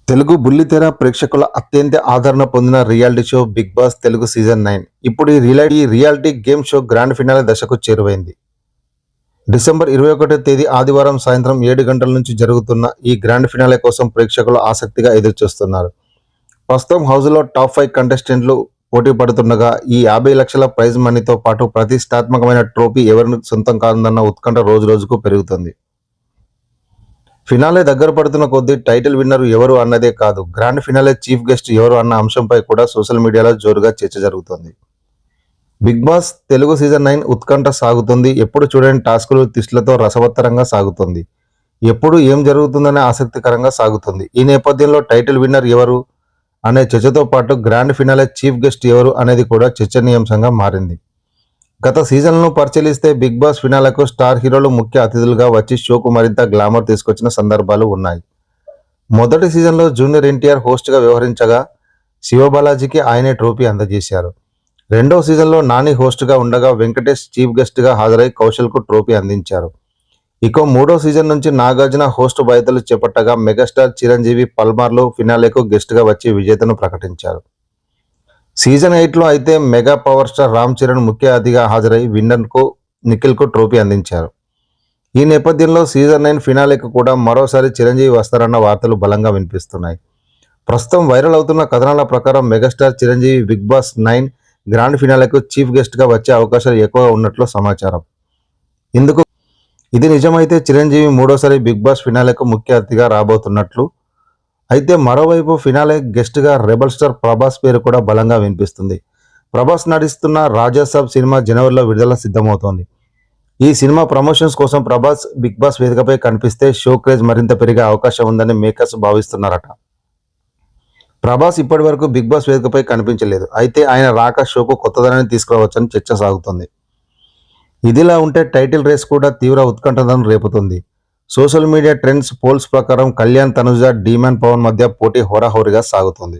తెలుగు బుల్లితెర ప్రేక్షకుల అత్యంత ఆదరణ పొందిన reality show Bigg Boss Telugu season 9 ఇప్పుడు ఈ reality game show grand finale దశకు చేరువైంది. డిసెంబర్ 21వ తేదీ ఆదివారం సాయంత్రం 7 గంటల నుంచి జరుగుతున్న ఈ గ్రాండ్ ఫినాలే కోసం ప్రేక్షకులు ఆసక్తిగా ఎదురుచూస్తున్నారు. ప్రస్తుతం హౌస్లో టాప్ 5 కంటెస్టెంట్లు పోటీ పడుతుండగా ఈ 50 లక్షల ప్రైజ్ మనీతో పాటు ప్రతిష్టాత్మకమైన ట్రోఫీ ఎవరిని సొంతం కాదన్న ఉత్కంఠ రోజు రోజుకు పెరుగుతుంది. ఫినాలే దగ్గర పడుతున్న కొద్దీ టైటిల్ విన్నర్ ఎవరు అన్నదే కాదు, గ్రాండ్ ఫినాలే చీఫ్ గెస్ట్ ఎవరు అన్న అంశంపై కూడా సోషల్ మీడియాలో జోరుగా చర్చ జరుగుతోంది. బిగ్ బాస్ తెలుగు సీజన్ 9 ఉత్కంఠ సాగుతుంది. ఎప్పుడు చూడని టాస్కులు ట్విస్టులతో రసవత్తరంగా సాగుతుంది. ఎప్పుడు ఏం జరుగుతుందనే ఆసక్తికరంగా సాగుతుంది. ఈ నేపథ్యంలో టైటిల్ విన్నర్ ఎవరు అనే చర్చతో పాటు గ్రాండ్ ఫినాలే చీఫ్ గెస్ట్ ఎవరు అనేది కూడా చర్చనీయాంశంగా మారింది. గత సీజన్లను పరిశీలిస్తే బిగ్ బాస్ ఫినాలకు స్టార్ హీరోలు ముఖ్య అతిథులుగా వచ్చి షోకు మరింత గ్లామర్ తీసుకొచ్చిన సందర్భాలు ఉన్నాయి. మొదటి సీజన్లో జూనియర్ ఎన్టీఆర్ హోస్ట్గా వ్యవహరించగా శివబాలాజీకి ఆయనే ట్రోఫీ అందజేశారు. రెండవ సీజన్లో నాని హోస్ట్గా ఉండగా వెంకటేష్ చీఫ్ గెస్ట్గా హాజరై కౌశల్కు ట్రోఫీ అందించారు. ఇక మూడో సీజన్ నుంచి నాగార్జున హోస్ట్ బాధ్యతలు చేపట్టగా మెగాస్టార్ చిరంజీవి పల్మార్లో ఫినాలేకు గెస్ట్గా వచ్చి విజేతను ప్రకటించారు. సీజన్ 8లో అయితే mega power star Ram Charan ముఖ్య అతిథిగా హాజరై విన్నర్కు నిఖిల్కు ట్రోఫీ అందించారు. ఈ నేపథ్యంలో సీజన్ 9 ఫినాలేకు కూడా మరోసారి చిరంజీవి వస్తారన్న వార్తలు బలంగా వినిపిస్తున్నాయి. ప్రస్తుతం వైరల్ అవుతున్న కథనాల ప్రకారం megastar Chiranjeevi Bigg Boss 9 grand ఫినాలేకు చీఫ్ గెస్ట్గా వచ్చే అవకాశాలు ఎక్కువగా ఉన్నట్లు సమాచారం. ఇది నిజమైతే చిరంజీవి మూడోసారి బిగ్ బాస్ ఫినాలేకు ముఖ్య అతిథిగా రాబోతున్నట్లు. అయితే మరోవైపు ఫినాలే గెస్ట్గా రెబల్ స్టార్ ప్రభాస్ పేరు కూడా బలంగా వినిపిస్తుంది. ప్రభాస్ నటిస్తున్న రాజాసాబ్ సినిమా జనవరిలో విడుదల సిద్ధమవుతోంది. ఈ సినిమా ప్రమోషన్స్ కోసం ప్రభాస్ బిగ్ బాస్ వేదికపై కనిపిస్తే షో క్రేజ్ మరింత పెరిగే అవకాశం ఉందని మేకర్స్ భావిస్తున్నారట. ప్రభాస్ ఇప్పటి వరకు బిగ్ బాస్ వేదికపై కనిపించలేదు. అయితే ఆయన రాక షోకు కొత్తదనాన్ని తీసుకురావచ్చని చర్చ సాగుతోంది. ఇదిలా ఉంటే టైటిల్ రేస్ కూడా తీవ్ర ఉత్కంఠతను రేపుతుంది. సోషల్ మీడియా ట్రెండ్స్ పోల్స్ ప్రకారం కళ్యాణ్ తనుజ, డీమాన్ పవన్ మధ్య పోటీ హోరాహోరీగా సాగుతుంది.